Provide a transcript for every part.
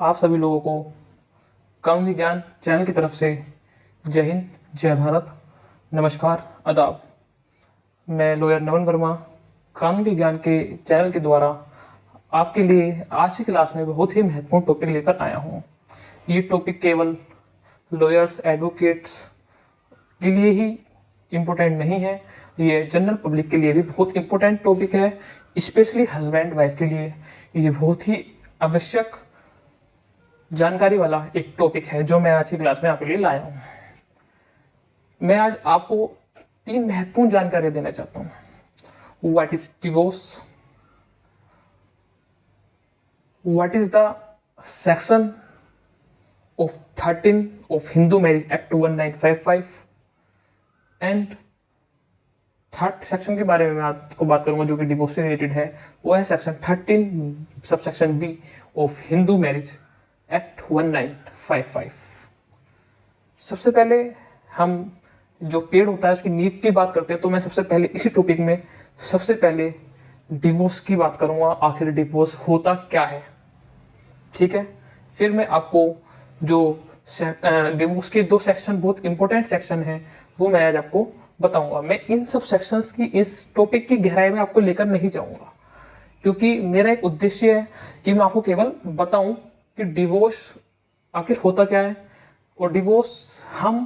आप सभी लोगों को कानूनी ज्ञान चैनल की तरफ से जय हिंद, जय भारत, नमस्कार, आदाब। मैं लॉयर नवन वर्मा कानून के ज्ञान के चैनल के द्वारा आपके लिए आज की क्लास में बहुत ही महत्वपूर्ण टॉपिक लेकर आया हूँ। ये टॉपिक केवल लॉयर्स, एडवोकेट्स के लिए ही इम्पोर्टेंट नहीं है, ये जनरल पब्लिक के लिए भी बहुत इम्पोर्टेंट टॉपिक है। स्पेशली हस्बैंड वाइफ के लिए ये बहुत ही आवश्यक जानकारी वाला एक टॉपिक है जो मैं आज की क्लास में आपके लिए लाया हूँ। मैं आज आपको 3 महत्वपूर्ण जानकारियां देना चाहता हूँ। What is divorce, what is the section of 13 of Hindu marriage act 1955 and third section के बारे में मैं आपको बात करूंगा जो कि डिवोर्स से रिलेटेड है। वो है section 13 subsection B of Hindu marriage act 1955। सबसे पहले हम जो पेड़ होता है उसकी नींव की बात करते हैं, तो मैं सबसे पहले इसी टॉपिक में सबसे पहले डिवोर्स की बात करूंगा। आखिर डिवोर्स होता क्या है, ठीक है। फिर मैं आपको जो डिवोर्स के 2 सेक्शन बहुत इंपॉर्टेंट सेक्शन हैं वो मैं आज आपको बताऊंगा। मैं इन सब सेक्शंस की, इस टॉपिक की गहराई में आपको लेकर नहीं जाऊंगा, क्योंकि मेरा एक उद्देश्य है कि मैं आपको केवल बताऊं कि डिवोर्स आखिर होता क्या है और डिवोर्स हम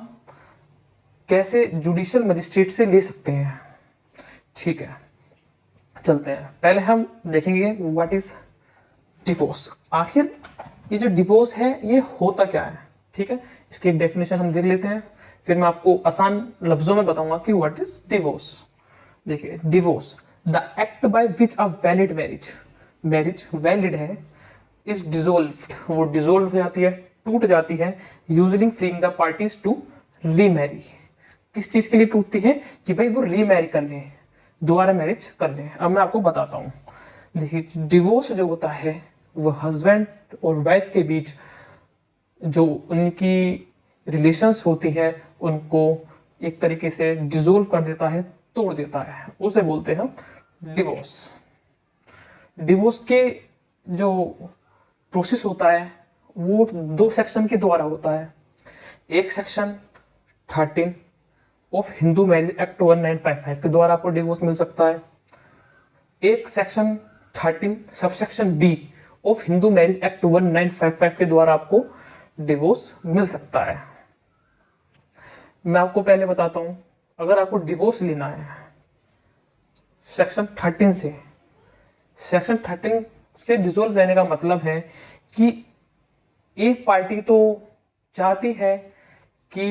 कैसे जुडिशियल मजिस्ट्रेट से ले सकते हैं, ठीक है। चलते हैं, पहले हम देखेंगे व्हाट इज डिवोर्स। आखिर ये जो डिवोर्स है ये होता क्या है, ठीक है। इसकी एक डेफिनेशन हम देख लेते हैं, फिर मैं आपको आसान लफ्जों में बताऊंगा कि व्हाट इज डिवोर्स। देखिए, divorce the act by which a valid marriage valid है इज डिसॉल्व्ड, वो डिसॉल्व हो जाती है, टूट जाती है, usually freeing the parties to remarry. किस चीज के लिए टूटती है कि भाई वो रीमैरी कर लें, दोबारा मैरिज कर लें। अब मैं आपको बताता हूँ। देखिए, डिवोर्स जो होता है वो हस्बैंड और वाइफ के बीच जो उनकी रिलेशंस होती है उनको एक तरीके से डिसॉल्व कर देता है, तोड़ देता है, उसे बोलते हैं डिवोर्स। डिवोर्स के जो प्रोसेस होता है वो 2 सेक्शन के द्वारा होता है। एक section 13 of Hindu marriage act 1955 के द्वारा आपको डिवोर्स मिल सकता है। एक section 13 subsection B of Hindu marriage act 1955 के द्वारा आपको डिवोर्स मिल सकता है। मैं आपको पहले बताता हूं, अगर आपको डिवोर्स लेना है सेक्शन 13 से, सेक्शन 13 से डिसॉल्व लेने का मतलब है कि एक पार्टी तो चाहती है कि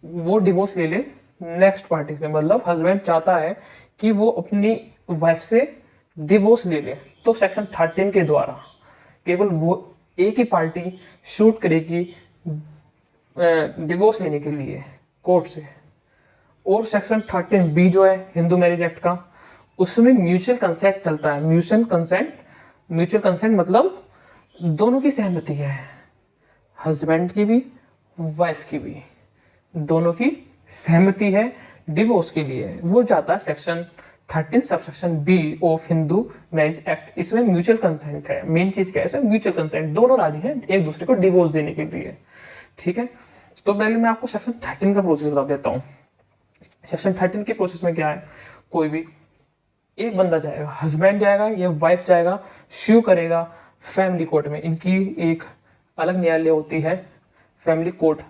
वो डिवोर्स ले ले नेक्स्ट पार्टी से, मतलब हस्बैंड चाहता है कि वो अपनी वाइफ से डिवोर्स ले ले, तो सेक्शन 13 के द्वारा केवल वो एक ही पार्टी शूट करेगी डिवोर्स लेने के लिए कोर्ट से। और सेक्शन 13 बी जो है हिंदू मैरिज एक्ट का, उसमें म्यूचुअल कंसेंट चलता है। म्यूचुअल कंसेंट मतलब दोनों की सहमति है, हस्बैंड की भी वाइफ की भी, दोनों की सहमति है डिवोर्स के लिए। वो जाता है section 13 subsection B of Hindu marriage act. इसमें म्यूचुअल कंसेंट है, मेन चीज क्या है इसमें, म्यूचुअल कंसेंट, दोनों राजी हैं एक दूसरे को डिवोर्स देने के लिए, ठीक है। तो पहले मैं आपको सेक्शन 13 का प्रोसेस बता देता हूँ। सेक्शन 13 के प्रोसेस में क्या है, कोई भी एक बंदा जाएगा, हस्बैंड जाएगा या वाइफ जाएगा, श्यू करेगा फैमिली कोर्ट में। इनकी एक अलग न्यायालय होती है फैमिली कोर्ट,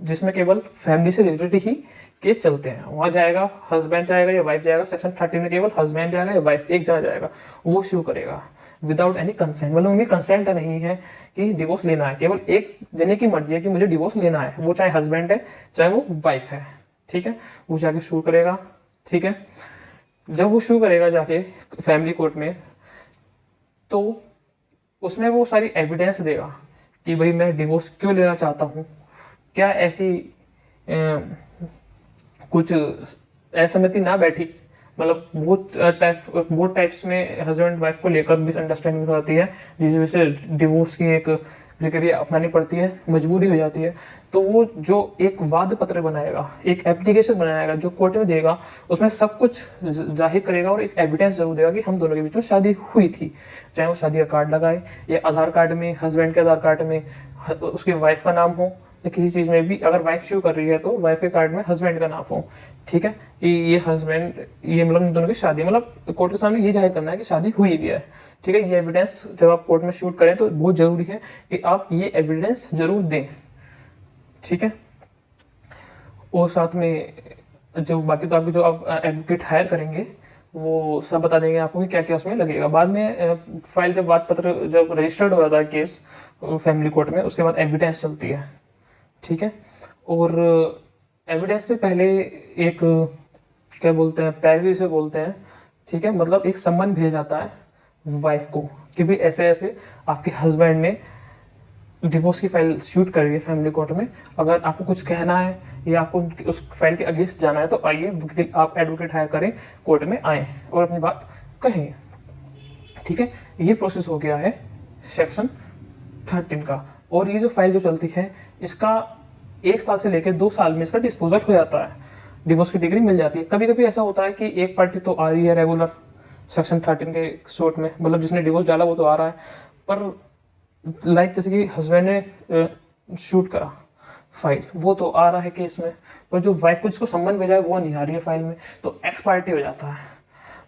जिसमें केवल फैमिली से रिलेटेड ही केस चलते हैं। वहां जाएगा, हस्बैंड जाएगा या वाइफ जाएगा। सेक्शन 13 में केवल हस्बैंड जाएगा या वाइफ, एक जना जाएगा, वो श्यू करेगा विदाउट एनी कंसेंट, मतलब उनकी कंसेंट नहीं है कि डिवोर्स लेना है, केवल एक जने की मर्जी है कि मुझे डिवोर्स लेना है, वो चाहे हस्बैंड है चाहे वो वाइफ है, ठीक है। वो जाके शू करेगा, ठीक है। जब वो शू करेगा जाके फैमिली कोर्ट में, तो उसमें वो सारी एविडेंस देगा कि भाई मैं डिवोर्स क्यों लेना चाहता हूँ, क्या ऐसी कुछ असहमति ना बैठी, मतलब बहुत टाइप्स में हस्बैंड वाइफ को लेकर मिसअंडरस्टैंडिंग होती है, जिस वजह से डिवोर्स की एक प्रक्रिया अपनानी पड़ती है, मजबूरी हो जाती है, तो वो जो एक वाद पत्र बनाएगा, एक एप्लीकेशन बनाएगा जो कोर्ट में देगा, उसमें सब कुछ जाहिर करेगा और एक एविडेंस जरूर देगा कि हम दोनों के बीच में शादी हुई थी। चाहे वो शादी का कार्ड लगाए या आधार कार्ड में, हस्बैंड के आधार कार्ड में उसकी वाइफ का नाम हो, या किसी चीज़ में भी अगर वाइफ शो कर रही है तो वाइफ के कार्ड में हस्बैंड का नाम हो, ठीक है, कि ये हस्बैंड, ये मतलब दोनों की शादी, मतलब कोर्ट के सामने ये जाहिर करना है कि शादी हुई भी है, ठीक है। ये एविडेंस जब आप कोर्ट में शूट करें तो बहुत जरूरी है कि आप ये एविडेंस जरूर दें, ठीक है। और साथ में जो बाकी तो आपके जो आप एडवोकेट हायर करेंगे वो सब बता देंगे आपको कि क्या क्या उसमें लगेगा। बाद में फाइल जब वाद पत्र जब रजिस्टर्ड हो जाता है केस फैमिली कोर्ट में, उसके बाद एविडेंस चलती है, ठीक है। और एविडेंस से पहले एक क्या बोलते हैं, पैरवी से बोलते हैं, ठीक है, मतलब एक सम्मन भेजा जाता है वाइफ को कि भाई ऐसे ऐसे आपके हस्बैंड ने डिवोर्स की फाइल शूट करी है फैमिली कोर्ट में, अगर आपको कुछ कहना है या आपको उस फाइल के अगेंस्ट जाना है तो आइए, आप एडवोकेट हायर करें, कोर्ट में आए और अपनी बात कहें, ठीक है। ये प्रोसेस हो गया है सेक्शन 13 का। और ये जो फाइल जो चलती है इसका 1 साल से लेकर 2 साल में इसका डिस्पोजल हो जाता है, डिवोर्स की डिग्री मिल जाती है। कभी कभी ऐसा होता है कि एक पार्टी तो आ रही है रेगुलर सेक्शन 13 के सूट में, मतलब जिसने डिवोर्स डाला वो तो आ रहा है, पर लाइक जैसे कि हस्बैंड ने शूट करा फाइल, वो तो आ रहा है केस में, पर जो वाइफ को जिसको सम्मन भेजा है वो नहीं आ रही है फाइल में, तो एक्स पार्टी हो जाता है।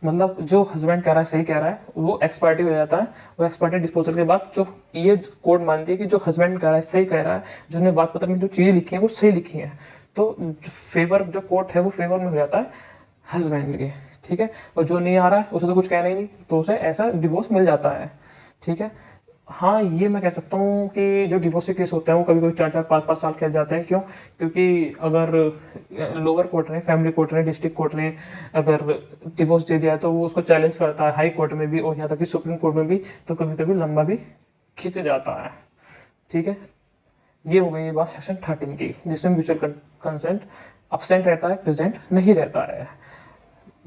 मतलब जो हस्बैंड कह रहा है सही कह रहा है, वो एक्स पार्टी हो जाता है। और एक्स पार्टी डिस्पोजल के बाद जो ये कोर्ट मानती है कि जो हस्बैंड कह रहा है सही कह रहा है, जिसने बात पत्र में जो चीज़ें लिखी हैं वो सही लिखी हैं, तो फेवर जो कोर्ट है वो फेवर में हो जाता है हस्बैंड के, ठीक है। और जो नहीं आ रहा है उसे तो कुछ कहना ही नहीं, तो उसे ऐसा डिवोर्स मिल जाता है, ठीक है। हाँ, ये मैं कह सकता हूँ कि जो डिवोर्स के केस होते हैं वो कभी कभी 4-4, 5-5 साल खेल जाते हैं। क्यों? क्योंकि अगर लोअर कोर्ट ने, फैमिली कोर्ट ने, डिस्ट्रिक्ट कोर्ट ने अगर डिवोर्स दे दिया तो वो उसको चैलेंज करता है हाई कोर्ट में भी और यहाँ तक कि सुप्रीम कोर्ट में भी, तो कभी कभी लंबा भी खींच जाता है, ठीक है। ये हो गई बात सेक्शन 13 की, जिसमें म्यूचुअल कंसेंट अब्सेंट रहता है, प्रेजेंट नहीं रहता है।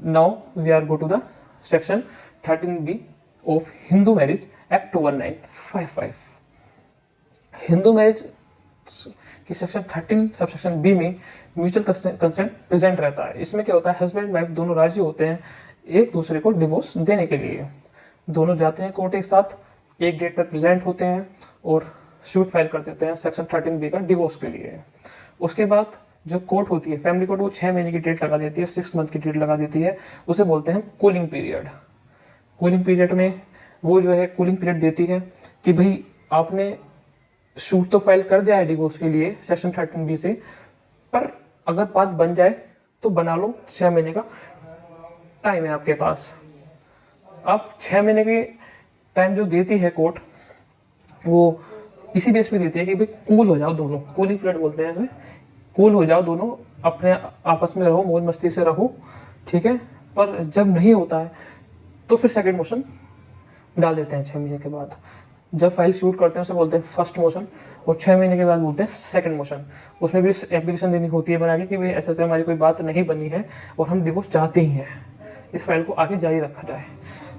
Now we are go to the section 13B of Hindu marriage act 1955। Hindu marriage की सेक्शन 13 सबसेक्शन बी में म्यूचुअल कंसेंट प्रेजेंट रहता है। इसमें क्या होता है, हस्बैंड वाइफ दोनों राजी होते हैं एक दूसरे को डिवोर्स देने के लिए, दोनों जाते हैं कोर्ट एक साथ, एक डेट पर प्रेजेंट होते हैं और शूट फाइल कर देते हैं सेक्शन 13B का डिवोर्स के लिए। उसके बाद जो कोर्ट होती है फैमिली कोर्ट, वो 6 महीने की डेट लगा देती है, 6 मंथ की डेट लगा देती है, उसे बोलते हैं कूलिंग पीरियड। कूलिंग पीरियड में वो जो है कूलिंग पीरियड देती है कि भाई आपने शूट तो फाइल कर दिया है डिवोर्स के लिए सेक्शन 13B से, पर अगर बात बन जाए तो बना लो, 6 महीने का टाइम है आपके पास। अब 6 महीने की टाइम जो देती है कोर्ट, वो इसी बेस पे देती है कि भाई कूल हो जाओ दोनों, कूलिंग पीरियड बोलते हैं इसे, कूल हो जाओ दोनों, अपने आपस में रहो, मौज मस्ती से रहो, ठीक है। पर जब नहीं होता है तो फिर सेकंड मोशन डाल देते हैं 6 महीने के बाद। जब फाइल शूट करते हैं उसे बोलते हैं फर्स्ट मोशन, और 6 महीने के बाद बोलते हैं सेकंड मोशन। उसमें भी एप्लीकेशन देनी होती है बना के कि भाई ऐसे ऐसे हमारी कोई बात नहीं बनी है और हम डिवोर्स चाहते ही हैं, इस फाइल को आगे जारी रखा जाए।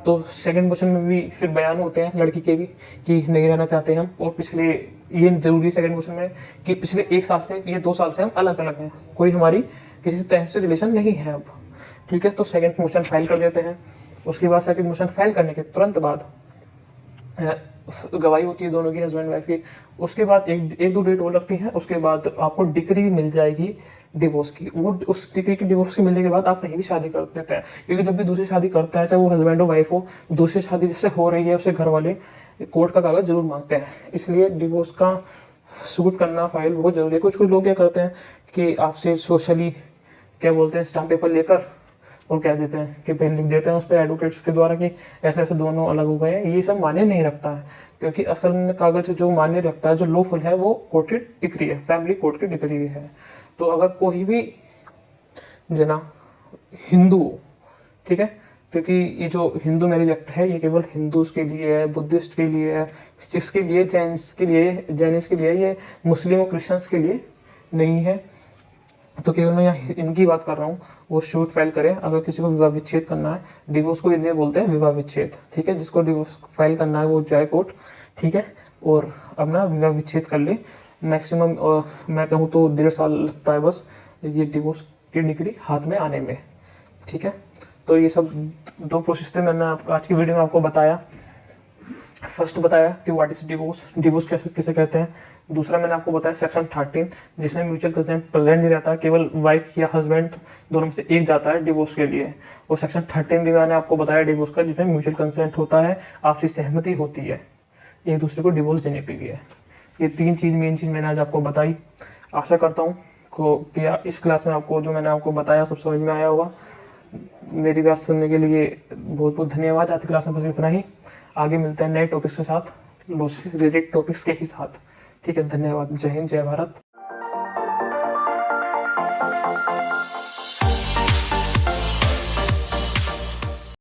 तो सेकंड मोशन में भी फिर बयान होते हैं लड़की के भी कि नहीं रहना चाहते हम, और पिछले, ये जरूरी सेकंड मोशन में कि पिछले 1 साल से या 2 साल से हम अलग अलग हैं, कोई हमारी किसी टाइम से रिलेशन नहीं है अब, ठीक है। तो सेकंड मोशन फाइल कर देते हैं। उसके बाद सेकंड मोशन फाइल करने के तुरंत बाद गवाही होती है दोनों की, हस्बैंड वाइफ की। उसके बाद एक दो डेट और लगती है, उसके बाद आपको डिग्री मिल जाएगी डिवोर्स की। वो उस डिग्री की डिवोर्स के मिलने के बाद आप कहीं भी शादी कर देते हैं, क्योंकि जब भी दूसरी शादी करता है, चाहे वो हस्बैंड हो वाइफ हो, दूसरी शादी जिससे हो रही है उसे घर वाले कोर्ट का कागज जरूर मांगते हैं। इसलिए डिवोर्स का शूट करना फाइल बहुत जरूरी है। कुछ लोग क्या करते हैं कि आपसे सोशली क्या बोलते हैं, स्टाम्प पेपर लेकर और कह देते हैं कि फिर लिख देते हैं उस पर एडवोकेट्स के द्वारा कि ऐसे ऐसे दोनों अलग हो गए हैं। ये सब मान्य नहीं रखता है, क्योंकि असल में कागज जो मान्य रखता है, जो लॉफुल है, वो कोर्ट की डिग्री है, फैमिली कोर्ट की डिग्री है। तो अगर कोई भी जना हिंदू, ठीक है, क्योंकि ये जो हिंदू मैरिज एक्ट है ये केवल हिंदूज के लिए है, बुद्धिस्ट के लिए है, सिख्स के लिए, जैनिस के लिए, जैनिस के लिए, ये मुस्लिम और क्रिश्चियंस के लिए नहीं है। तो केवल मैं यहाँ इनकी बात कर रहा हूँ, वो शूट फाइल करें अगर किसी को विवाह विच्छेद करना है। डिवोर्स को हिंदी में बोलते हैं विवाह विच्छेद, ठीक है। जिसको डिवोर्स फाइल करना है वो जाए कोर्ट, ठीक है। और अपना विवाह विच्छेद कर ले। मैक्सिमम मैं कहूँ तो 1.5 साल लगता है बस ये डिवोर्स की डिग्री हाथ में आने में। ठीक है, तो ये सब 2 प्रोसेस थे, मैंने आज की वीडियो में आपको बताया। फर्स्ट बताया कि व्हाट इज डिवोर्स, डिवोर्स कैसे किसे कहते हैं। दूसरा मैंने आपको बताया सेक्शन 13 जिसमें म्यूचुअल कंसेंट प्रेजेंट नहीं रहता, केवल वाइफ या हस्बैंड दोनों में से एक जाता है डिवोर्स के लिए। और सेक्शन 13 भी मैंने आपको बताया डिवोर्स का, जिसमें म्यूचुअल कंसेंट होता है, आपसी सहमति होती है एक दूसरे को डिवोर्स देने के लिए। ये 3 चीज़ मेन चीज़ मैंने आज आपको बताई। आशा करता हूँ कि इस क्लास में आपको जो मैंने आपको बताया सब समझ में आया होगा। मेरी बात सुनने के लिए बहुत बहुत धन्यवाद। आज की क्लास में बस इतना ही। आगे मिलते हैं नए टॉपिक्स के साथ, रिलेटेड टॉपिक्स के ही साथ। ठीक है, धन्यवाद। जय हिंद, जय भारत।